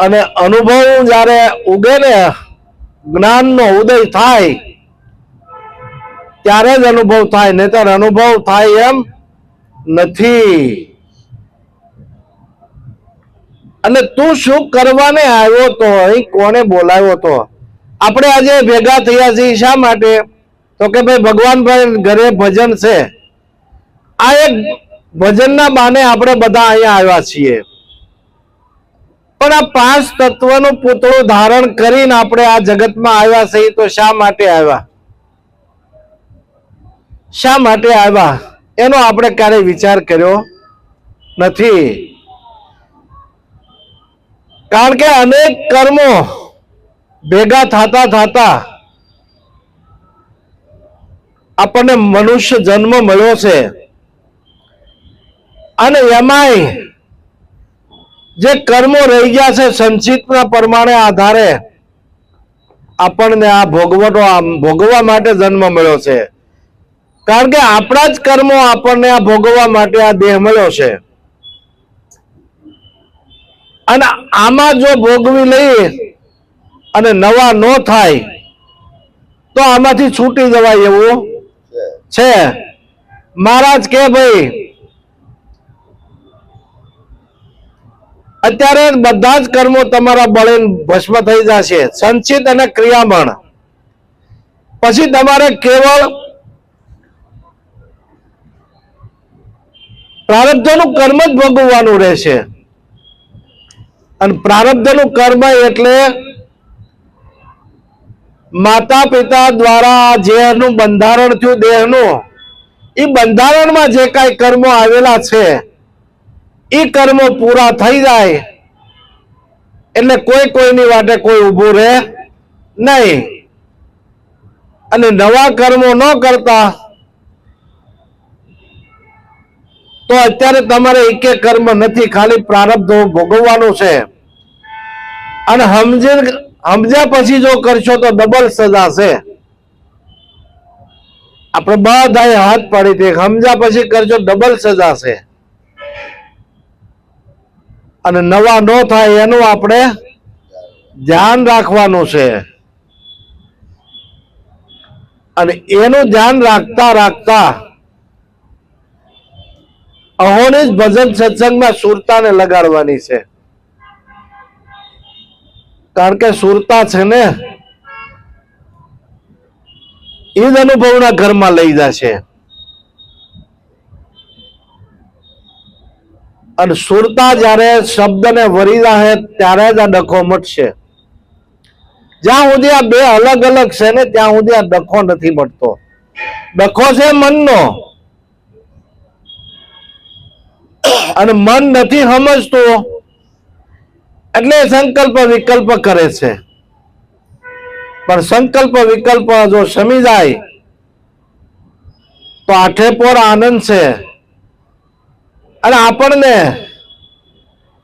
અને અનુભવ જયારે ઉગે ને, જ્ઞાનનો ઉદય થાય ત્યારે જ અનુભવ થાય, નહીતર અનુભવ થાય એમ નથી. એટલે તું શું કરવાને આવ્યો તો, અહીં કોને બોલાવ્યો તો? આપણે આજે ભેગા થયા છીએ શા માટે? તો કે ભાઈ ભગવાનભાઈ ઘરે ભજન છે. આ એક ભજનના બાને આપણે બધા અહીંયા આવ્યા છીએ. પણ આ પાંચ તત્વનું પૂતળું ધારણ કરીને આપણે આ જગતમાં આવ્યા છીએ તો શા માટે આવ્યા? શા માટે આવ્યા એનો આપણે ક્યારેય વિચાર કર્યો નથી. કારણ કે અનેક કર્મો ભેગા થતા થતા આપણને મનુષ્ય જન્મ મળ્યો છે. અને એમાંય જે કર્મો રહી ગયા છે સંચિતના પ્રમાણે આધારે આપણને આ ભોગવવા માટે જન્મ મળ્યો છે. કારણ કે આપણા જ કર્મો આપણને આ ભોગવવા માટે આ દેહ મળ્યો છે. અને આમાં જો ભોગવી લઈએ અને નવા ન થાય તો આમાંથી છૂટી જવાય એવું છે. મહારાજ કે ભાઈ અત્યારે બધા જ કર્મો તમારા બળે ભસ્મ થઈ જશે, સંચિત અને ક્રિયામણ. પછી તમારે કેવળ પ્રારબ્ધનું કર્મ જ ભોગવવાનું રહેશે. અને પ્રારબ્ધનું કર્મ એટલે માતા પિતા દ્વારા જેનું બંધારણ થયું દેહનું, એ બંધારણમાં જે કાંઈ કર્મો આવેલા છે એ કર્મો પૂરા થઈ જાય એટલે કોઈની વાટે કોઈ ઊભું રહે નહીં. અને નવા કર્મો ન કરતા તો અત્યારે તમારે એકે કર્મ નથી, ખાલી પ્રારબ્ધ ભોગવવાનું છે. અને સમજ્યા પછી જો કરશો તો ડબલ સજા છે. આપણે બધાએ હાથ પાડી દે, સમજ્યા પછી કરજો ડબલ સજા છે. અને નવા ન થાય એનું આપણે ધ્યાન રાખવાનું છે. અને એનું ધ્યાન રાખતા રાખતા અહોની જ ભજન સત્સંગમાં સુરતાને લગાડવાની છે. કારણ કે સુરતા છે ને એ જ અનુભવના ઘરમાં લઈ જશે. અને સુરતા જયારે શબ્દને વરી રહે ત્યારે જ આ ડખો મટશે. જ્યાં સુધી આ બે અલગ અલગ છે ને ત્યાં સુધી આ ડખો નથી મટતો. ડખો છે મનનો, અને મન નથી સમજતું એટલે સંકલ્પ વિકલ્પ કરે છે. પણ સંકલ્પ વિકલ્પ જો સમી જાય તો આઠે પોર આનંદ છે. અને આપણને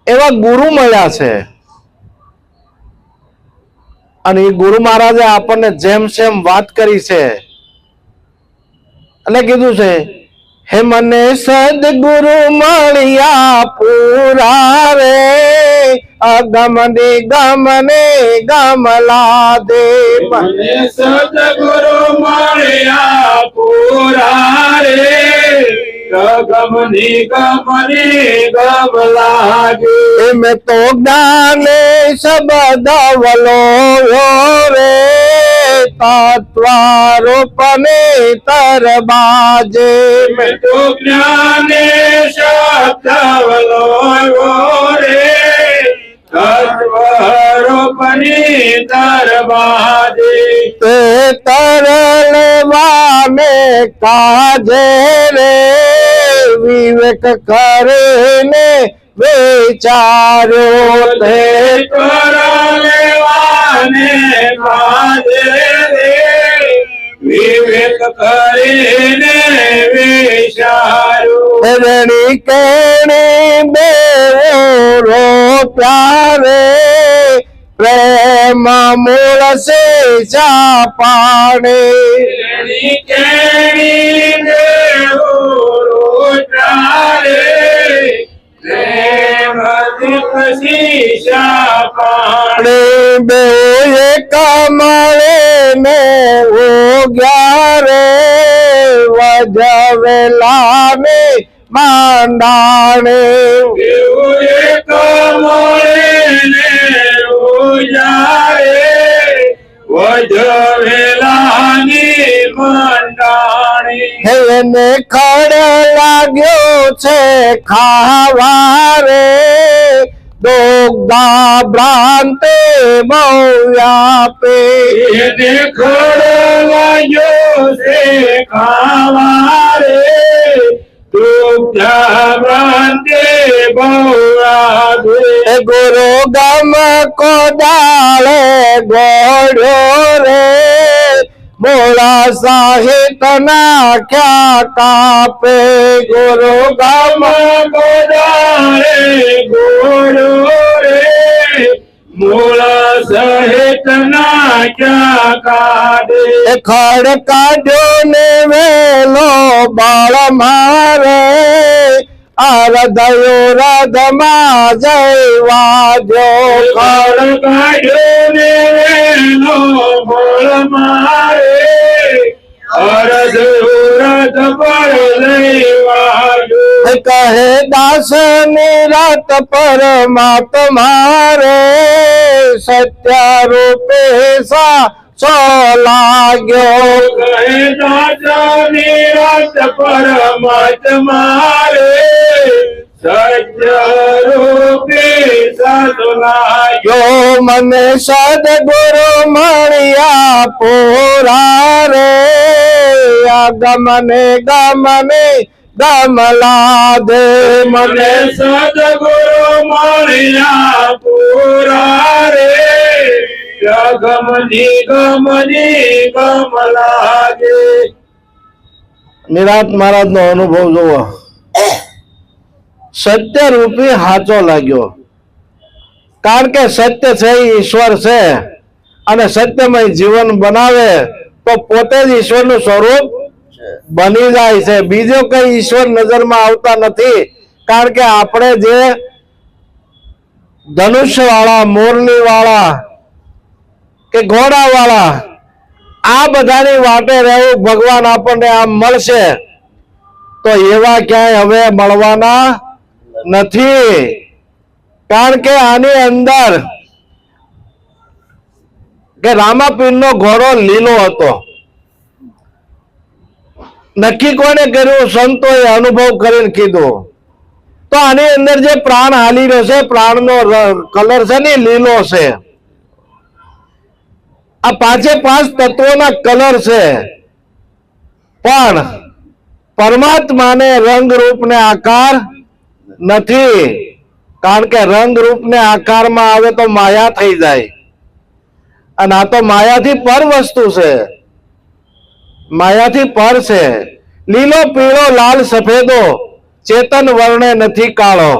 એવા ગુરુ મળ્યા છે, અને એ ગુરુ મહારાજે આપણને જેમ સેમ વાત કરી છે. એટલે કીધું છે, હે મને સદગુરુ મળ્યા પૂરા રે, અગમ નિગમ ને ગમલા દે. મને સદગુરુ મળ્યા પૂરા રે, ગમ નિગમ ને ગમલા દે. મેં તો જ્ઞાને શબ્દ વલો રે, તત્વારૂપને તરબાજે. મેં તો જ્ઞાને શબ્દ વલો રે, તત્વારૂપની તરબાજે. તે તરલવાને કાજે રે, વિવેક કરીને વિચાર્યો. તે તરલવાને કાજે રે, વિવેક કરીને વિચાર્યો. રણી કેણી બેવો પ્યારે, પ્રેમ મૂળ શેષા પાણે. કેણી કેણી દેવો રોટારે, પ્રેમ દીપ શીશા પાણે. બે કમળે ને ઓગ્યા રે, વજવેલા ને માંડાણે. દેવું એક મળે ને ઉજારે, વજવેલાની મંડાણી. એને ખડ લાગ્યો છે ખાવા રે, દોગદા ભ્રાંતે બહુ વ્યાપે. એને ખોડવાયો છે ખાવા રે, દુઃખા ભ્રાંતે બહુ આગે. ગુરુ ગમ કોદાળે ગોળ્યો રે, મોળા સાહિત નાખ્યા કાપે. ગુરુ ગમ ગોદારે ગોળો રે, મૂળા સહિત નાખ્યા કાઢે. ખડ કાઢ્યો ને વેલો બાળ મારે, હૃદયો રધમાં જય વાજો. ખડ કાઢ્યો ને વેલો બોળ મારે, અરદ ઉરદ પર લઈવાજો. કહે દાસ નિરત પરમાત્મા રે, સત્ય રૂપે સા સો લાગ્યો. કહે દાસ નિરત પરમાત્મા રે, સત્ય રૂપી સદલાગ્યો. જો મને સદગુરુ મળ્યા પૂરા રે આ ગમને ગમલા દે મને મને સદગુરુ મળ્યા પૂરા રે ગમની ગમ લાગે. નિરાત મહારાજ નો અનુભવ જુઓ. સત્ય રૂપી હાચો લાગ્યો, કારણ કે સત્ય છે એ ઈશ્વર છે અને સત્યમય જીવન બનાવે તો પોતે જ ઈશ્વરનું સ્વરૂપ બની જાય છે. બીજો કઈ ઈશ્વર નજરમાં આવતા નથી, કારણ કે આપણે જે ધનુષ્ય વાળા, મોરલી વાળા કે ઘોડા વાળા આ બધાની વાટે રહેવું ભગવાન આપણને આમ મળશે તો એવા ક્યાંય હવે મળવાના નથી. કારણ કે આની અંદર કે રામાપીરનો ઘોડો લીલો હતો. નક્કી કોને કર્યું? સંતોએ અનુભવ કરીને કીધું. તો આની અંદર જે પ્રાણ હાલી રહ્યો છે, પ્રાણનો કલર છે ને લીલો છે. આ પાંચે પાંચ તત્વોના કલર છે, પણ પરમાત્માને રંગ રૂપ ને આકાર નથી. કારણ કે રંગ રૂપ ને આકારમાં આવે તો માયા થઈ જાય, અને આ તો માયાથી પર વસ્તુ છે, માયાથી પર છે. લીલો, પીળો, લાલ, સફેદો ચેતન વર્ણે નથી કાળો.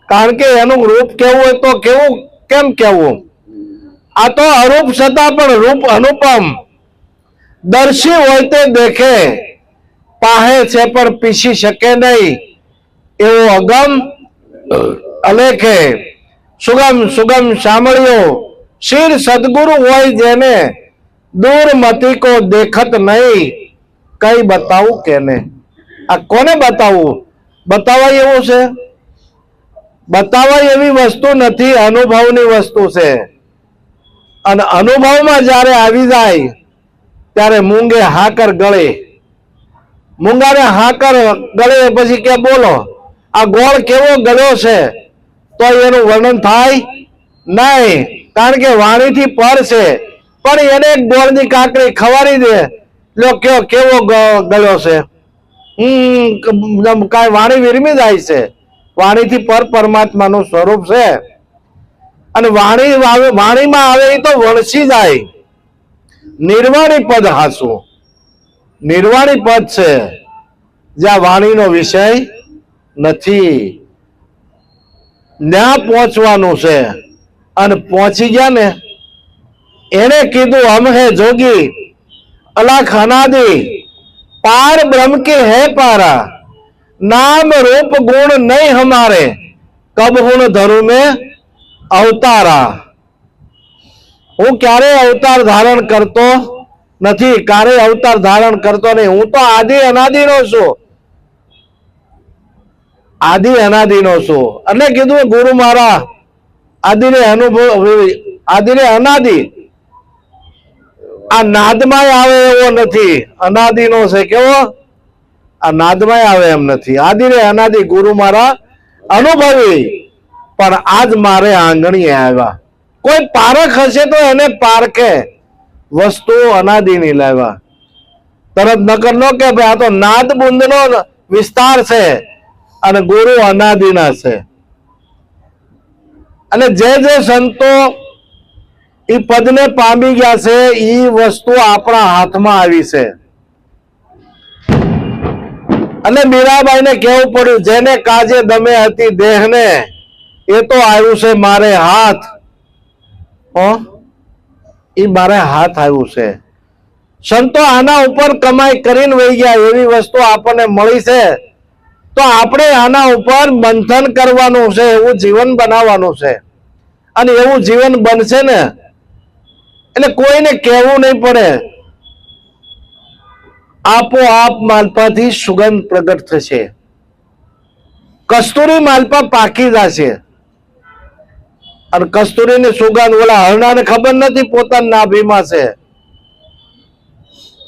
કારણ કે એનું રૂપ કેવું હોય તો કેવું, કેમ કેવું? આ તો અરૂપ છતાં પણ રૂપ અનુપમ. દર્શી હોય તે દેખે, પાહે છે પણ પીસી શકે નહીં, એવો અગમ અલેખે. સુગમ સુગમ સાંભળ્યો, શિર સદગુરુ હોય જેને, દૂર મતી કો દેખત નહીં, કઈ બતાવું કેને? આ કોને બતાવવું? બતાવાય એવું છે? બતાવાય એવી વસ્તુ નથી, અનુભવની વસ્તુ છે. અને અનુભવમાં જ્યારે આવી જાય ત્યારે મૂંગે હાકર ગળે. મૂંગાને હાકર ગળે પછી કે બોલો આ ગોળ કેવો ગળ્યો છે, તો એનું વર્ણન થાય નહીં, કારણ કે વાણીથી પર છે. પણ એને ગોળની કાકડી ખવારી દે, લો કયો કેવો ગળ્યો છે. કાંઈ વાણી વિરમી જાય છે. વાણીથી પર પરમાત્માનું સ્વરૂપ છે, અને વાણીમાં આવે એ તો વણસી જાય. નિર્વાણી પદ હાસું, નિર્વાણી પદ છે જ્યાં વાણીનો વિષય નથી. ત્યાં પહોંચવાનું છે, અને પહોંચી ગયા ને એને કીધું હમ હે જોગી અલાખ અનાદि पार ब्रह्म के है पारा, नाम रूप गुण नहीं हमारे, कब हुन धरु में अवतारा. હું ક્યારે અવતાર ધારણ કરતો નથી, ક્યારે અવતાર ધારણ કરતો નહીં. હું તો આદિ અનાદિનો છું, આદિ અનાદિનો છું. એટલે કીધું ગુરુ મારા આદિને અનુભવ, આદિને અનાદિ. આ નાદમાં આવે એવો નથી, અનાદિનો છે. કેવો? આ નાદમાં આવે એમ નથી. આદિને અનાદિ ગુરુ મારા અનુભવી, પણ આજ મારે આંગણીએ આવ્યા. કોઈ પારખ હશે તો એને પારખે, વસ્તુ અનાદિની લાવ્યા. તરત નકર નો કે ભાઈ આ તો નાદ બુંદનો વિસ્તાર છે અને ગુરુ અનાદિના છે. અને જે જે સંતો એ પદને પામી ગયા છે એ વસ્તુ આપણા હાથમાં આવી છે. અને મીરાબાઈને કહેવું પડ્યું, જેને કાજે દમે હતી દેહને, એ તો આવ્યું છે મારે હાથ. એ મારે હાથ આવ્યું છે. સંતો આના ઉપર કમાઈ કરીને વહી ગયા, એવી વસ્તુ આપણને મળી છે. તો આપણે આના ઉપર મંથન કરવાનું છે, એવું જીવન બનાવવાનું છે. અને એવું જીવન બનશે ને એટલે કોઈને કહેવું નહીં પડે, આપોઆપ માલપાથી સુગંધ પ્રગટ થશે. કસ્તુરી માલપા પાકી જશે. અને કસ્તુરીની સુગંધ ઓલા હરણાને ખબર નથી પોતાના નાભીમાં છે,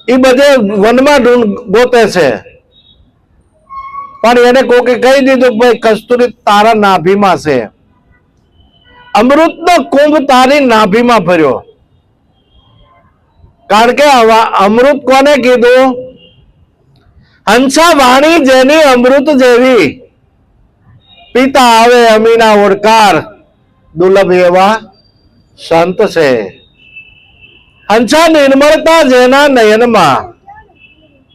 એ બધે વનમાં ગોતે છે. પણ એને કોકે કહી દીધું કે ભાઈ કસ્તુરી તારા નાભીમાં છે. અમૃતનો કુંભ તારી નાભીમાં ભર્યો. કારણ કે અમૃત કોને કીધું? હંસા વાણી જેની અમૃત જેવી, પિતા આવે અમીના ઓડકાર, દુર્લભ એવા સંત છે. હંસા નિર્મળતા જેના નયનમાં,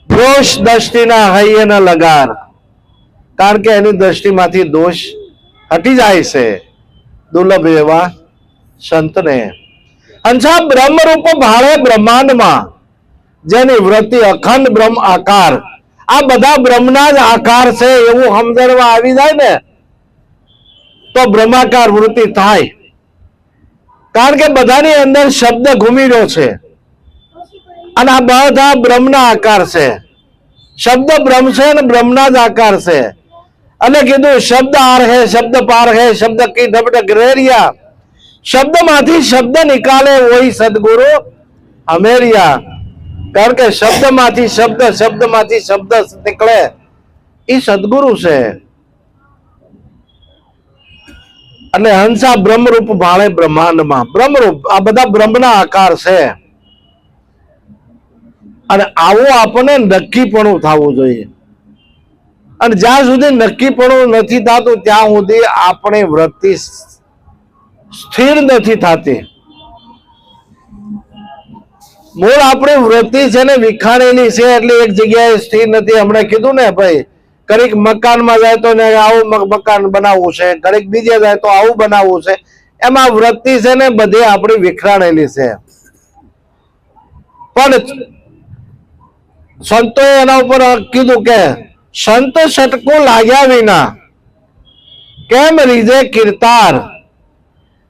દોષ દ્રષ્ટિના હૈયે ન લગાર. કારણ કે એની દ્રષ્ટિમાંથી દોષ હટી જાય છે. દુર્લભ એવા સંતને. હંસા બ્રહ્મરૂપ ભાળે બ્રહ્માંડમાં, જેની વૃત્તિ અખંડ બ્રહ્મ આકાર. આ બધા બ્રહ્મના જ આકાર છે એવું સમજણમાં આવી જાય ને તો બ્રહ્માકાર વૃત્તિ થાય. કારણ કે બધાની અંદર શબ્દ ઘૂમી રહ્યો છે અને આ બધા બ્રહ્મના આકાર છે. શબ્દ બ્રહ્મ છે અને બ્રહ્મના જ આકાર છે. અને કીધું શબ્દ આર હે શબ્દ પાર હે શબ્દ કી ઢબઢ ગ્રેરિયા. શબ્દ માંથી શબ્દ નિકાલે વહી સદગુરુ અમેરિયા. કારણ કે શબ્દ માંથી શબ્દ, શબ્દ માંથી શબ્દ નીકળે એ સદગુરુ છે. એટલે હંસા બ્રહ્મરૂપ ભાળે બ્રહ્માંડમાં. બ્રહ્મરૂપ આ બધા બ્રહ્મના આકાર છે. અને આવું આપણને નક્કીપણું થવું જોઈએ. અને જ્યાં સુધી નક્કીપણું નથી થતું ત્યાં સુધી આપણી વૃત્તિ સ્થિર નથી થતી. મૂળ આપણી વૃત્તિ છે ને વિખાણેલી છે એટલે એક જગ્યાએ સ્થિર નથી. હમણાં કીધું ને ભાઈ, ઘડીક મકાનમાં જાય તો આવું મકાન બનાવવું છે, ઘડીક બીજે જાય તો આવું બનાવવું છે. એમાં વૃત્તિ છે ને બધી આપણી વિખરાણેલી છે. પણ સંતોએ એના ઉપર કીધું કે સંત સટકું લાગ્યા વિના કેમ રીઝે કીર્તાર.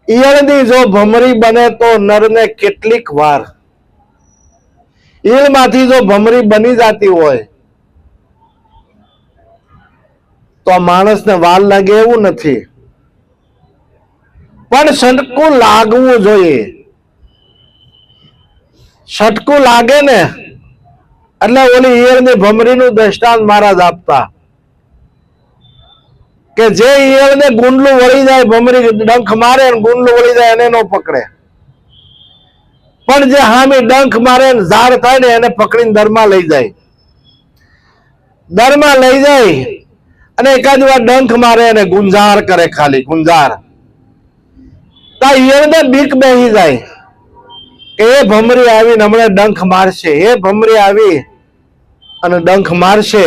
ઈયળની જો ભમરી બને તો નરને કેટલીક વાર. ઈયળમાંથી જો ભમરી બની જતી હોય તો માણસને વાર લાગે એવું નથી. પણ સટકું લાગવું જોઈએ. સટકું લાગે ને એટલે ઓલી ઈયળની ભમરીનું દ્રષ્ટાંત મહારાજ આપતા કે જે ઈયળને ગુંડલું વળી જાય, ભમરી ડંખ મારે ગુંડલું વળી જાય એને ન પકડે. પણ જે હામી ડંખ મારે ઝાડ થાય ને એને પકડીને દરમાં લઈ જાય. દરમાં લઈ જાય અને એકાદ વાર ડંખ મારે અને ગુંજાર કરે, ખાલી ગુંજાર. તો ઈયળને બીક બેસી જાય કે એ ભમરી આવીને હમણાં ડંખ મારશે, એ ભમરી આવી અને ડંખ મારશે.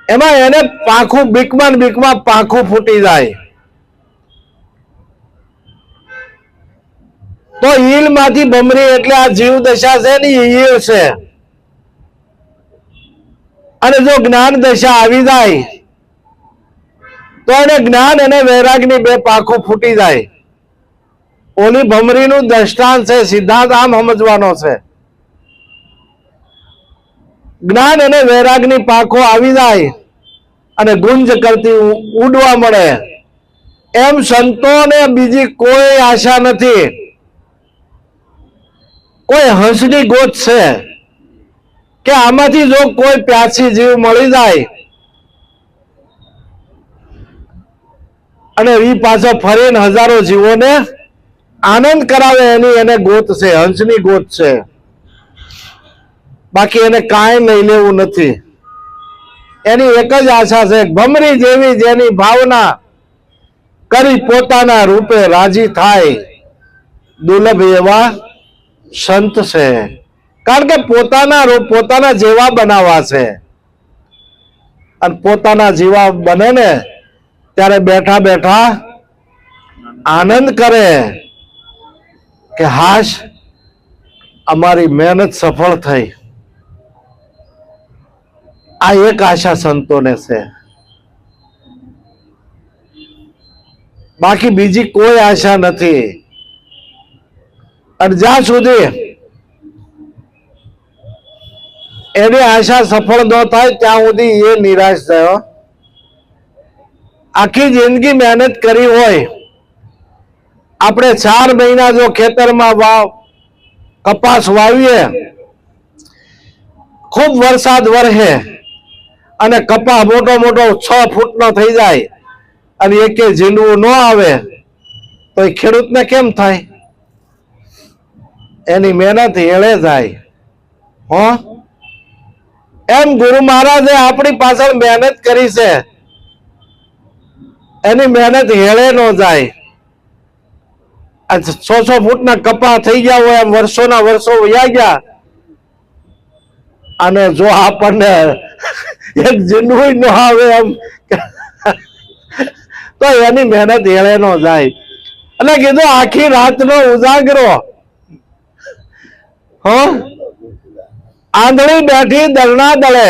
એમાં એને પાંખું બીકમાં પાંખું ફૂટી જાય. તો ઈલ માંથી ભમરી એટલે આ જીવ દશા છે ને ઈલ છે. અને જો જ્ઞાન દશા આવી જાય તો એને જ્ઞાન અને વૈરાગની બે પાંખો ફૂટી જાય. ઓલી ભમરીનું દ્રષ્ટાંત છે, સિદ્ધાંત આમ સમજવાનો છે. જ્ઞાન અને વૈરાગની પાંખો આવી જાય અને ગુંજ કરતી ઉડવા મળે. એમ સંતોને બીજી કોઈ આશા નથી. કોઈ હંસની ગોત છે કે આમાંથી જો કોઈ પ્યાસી જીવ મળી જાય અને એ પાછો ફરીને હજારો જીવોને આનંદ કરાવે એની એને ગોત છે, હંસની ગોત છે. બાકી એને કાંઈ લઈ લેવું નથી. એની એક જ આશા છે, ભમરી જેવી જેની ભાવના કરી પોતાના રૂપે રાજી થાય. દુર્લભ એવા સંત છે. કારણ કે પોતાના રૂપ પોતાના જેવા બનાવવા છે. અને પોતાના જેવા બને ને ત્યારે બેઠા બેઠા આનંદ કરે કે હાશ અમારી મહેનત સફળ થઈ. આ એક આશા સંતોને છે. બાકી બીજી કોઈ આશા નથી. અને જ્યાં સુધી એની આશા સફળ ન થાય ત્યાં સુધી એ નિરાશ થયો. આખી જિંદગી મહેનત કરી હોય, આપણે 4 મહિના જો ખેતરમાં કપાસ વાવીએ, ખૂબ વરસાદ વરસે અને કપા મોટો મોટો 6 ફૂટનો થઈ જાય અને એકે ઝીંડવું ન આવે તો એ ખેડૂતને કેમ થાય? એની મહેનત હેળે જાય. હો, એમ ગુરુ મહારાજે આપણી પાછળ મહેનત કરી છે, એની મહેનત હેળે ન જાય. 600 ફૂટના કપા થઈ ગયા હોય, એમ વર્ષોના વર્ષો વયા ગયા, અને જો આપણને એક ઝીંડવું ન આવે એમ તો એની મહેનત હેળે ન જાય. એટલે કીધું આખી રાતનો ઉજાગરો. હો, આંધળી બેઠી દળના દળે,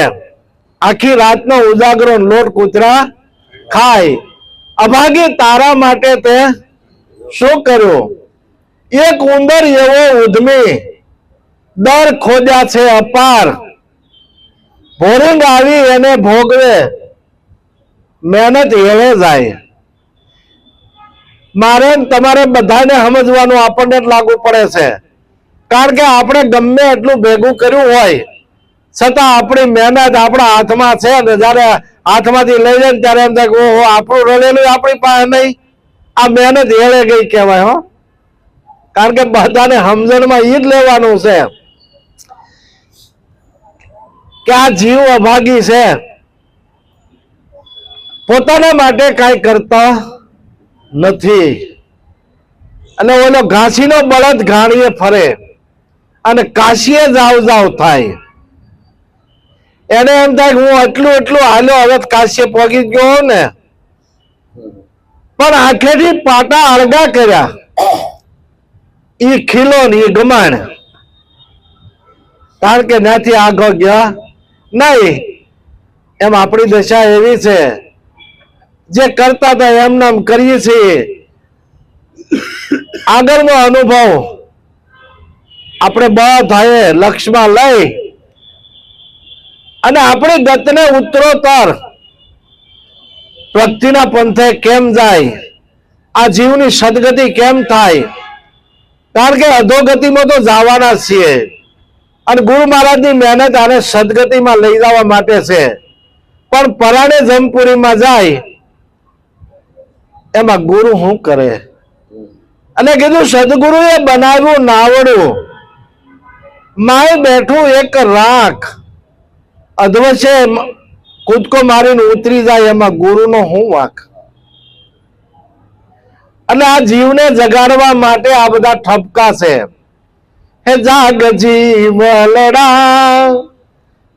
આખી રાતનો ઉજાગરો લોટ કૂતરા ખાય. અભાગી તારા માટે તે શું કર્યું? એક ઉંદર એવો ઉદ્મી, દર ખોદ્યા છે અપાર, ભોરિંગ આવી એને ભોગવે, મહેનત હેળે જાય. મારે તમારે બધાને સમજવાનું આપણને જ લાગુ પડે છે, કારણ કે આપણે ગમે એટલું ભેગું કર્યું હોય છતાં આપણી મહેનત આપણા હાથમાં છે ને જયારે હાથમાંથી લઈ જાય ત્યારે એમ થાય કે ઓહો, આપણું રડેલું આપણી પાસે નહીં, આ મહેનત હેળે ગઈ કહેવાય. હો, કારણ કે બધાને સમજણમાં ઈ જ લેવાનું છે કે આ જીવ અભાગી છે, પોતાના માટે કાંઈ કરતા નથી. અને ઓલો ઘાસીનો બળદ ઘાણીએ ફરે અને કાશીએ જાવ જાવ થાય. એને એમ થાય કે હું એટલું હાલ્યો, હવે કાશીએ પહોંચી ગયો ને, પણ આંખેથી પાટા અળગા કર્યા, ઈ ખીલો ને ઈ ગમાણ, કારણ કે ત્યાંથી આગળ ગયા નહીં. એમ આપણી દશા એવી છે, જે કરતા હતા એમને એમ કરીએ છીએ. આગળનો અનુભવ આપણે બધાએ લક્ષમાં લઈ અને આપણી ગતને ઉત્તરોત્તર પ્રગતિના પંથે કેમ જાય, આ જીવની સદગતિ કેમ થાય, કારણ કે અધોગતિમાં તો જવાના છીએ અને ગુરુ મહારાજની મહેનત આને સદગતિમાં લઈ જવા માટે છે. પણ પરાણે જમપુરીમાં જાય એમાં ગુરુ શું કરે? અને કીધું સદગુરુએ બનાવ્યું નાવડું, માય બેઠું એક રાખ, અધવશે કૂદકો મારીને ઉતરી જાય, એમાં ગુરુનો શું વાંક? અને આ જીવને જગાડવા માટે આ બધા ઠપકા છે. હે જાગ જીવલડા,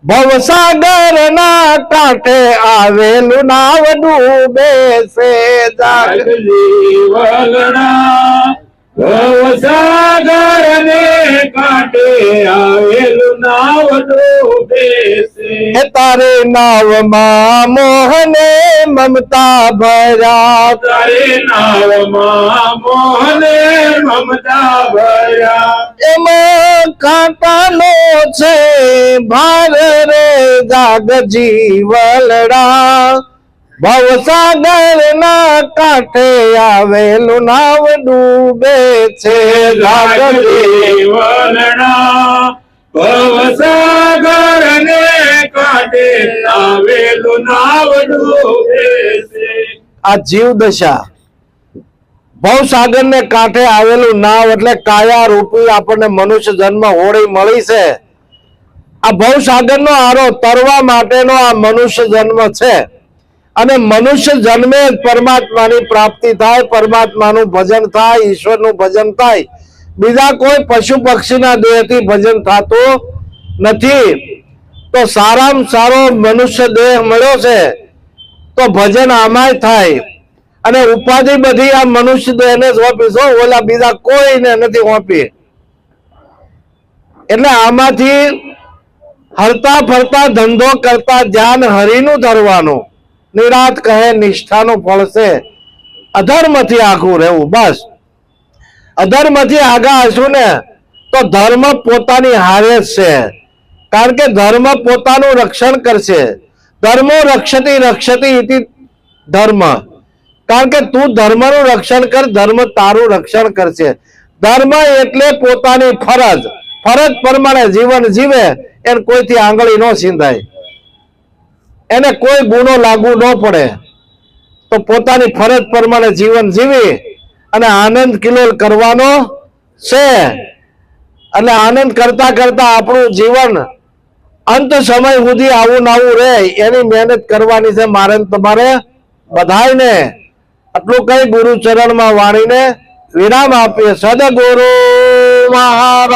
ભવસાગર ના કાંઠે આવેલું નાવ ડૂબે છે. જાગ જીવલડા, ભવસાગર ને કાંઠે આવેલું નાવ ડૂબે છે. હે તારે નાવમાં મોહને મમતા ભર્યા, તારે નાવમાં મોહને મમતા ભર્યા. એમાં કાંટાનો છે ભાર રે. જાગ જીવલડા, ભવસાગર ના કાંઠે આવેલું નાવ ડૂબે છે. જાગ જીવલડા, ભવસાગર ને કાંઠે આવેલું નાવ ડૂબે છે. આ જીવ દશા, ભવસાગર ને કાંઠે આવેલું નાવ એટલે કાયા રૂપી આપણને મનુષ્ય જન્મ હોળી મળી છે. આ ભવસાગર નો આરો તરવા માટેનો આ મનુષ્ય જન્મ છે. અને મનુષ્ય જન્મે પરમાત્માની પ્રાપ્તિ થાય, પરમાત્માનું ભજન થાય, ઈશ્વરનું ભજન થાય. બીજા કોઈ પશુ પક્ષીના દેહથી ભજન થતું નથી. તો સારામાં સારો મનુષ્ય દેહ મળ્યો છે તો ભજન આમાંય થાય. અને ઉપાધિ બધી આ મનુષ્ય દેહને જ હોપી છો, ઓલા બીજા કોઈને નથી હોપી. એટલે આમાંથી હરતા ફરતા ધંધો કરતા ધ્યાન હરિનું ધરવાનું. નિરાત કહે નિષ્ઠાનું ફળ છે અધર્મથી આખું રહેવું. બસ અધર્મથી આગા હશું ને તો ધર્મ પોતાની હારે જ છે, કારણ કે ધર્મ પોતાનું રક્ષણ કરશે. ધર્મો રક્ષતી રક્ષતી ઇતિ ધર્મ, કારણ કે તું ધર્મનું રક્ષણ કર, ધર્મ તારું રક્ષણ કરશે. ધર્મ એટલે પોતાની ફરજ, ફરજ પ્રમાણે જીવન જીવે, એને કોઈથી આંગળી ન સીંધાય. એને કોઈ ગુનો લાગુ ન પડે, તો પોતાની ફરજ પ્રમાણે જીવન જીવી અને આનંદ કિલોલ કરવાનો છે. એટલે આનંદ કરતા કરતા આપણું જીવન અંત સમય સુધી આવું ને આવું રહે એની મહેનત કરવાની છે મારે ને તમારે બધાયને. આટલું કઈ ગુરુ ચરણમાં વાણીને વિરામ આપીએ. સદગુરુ મહારાજ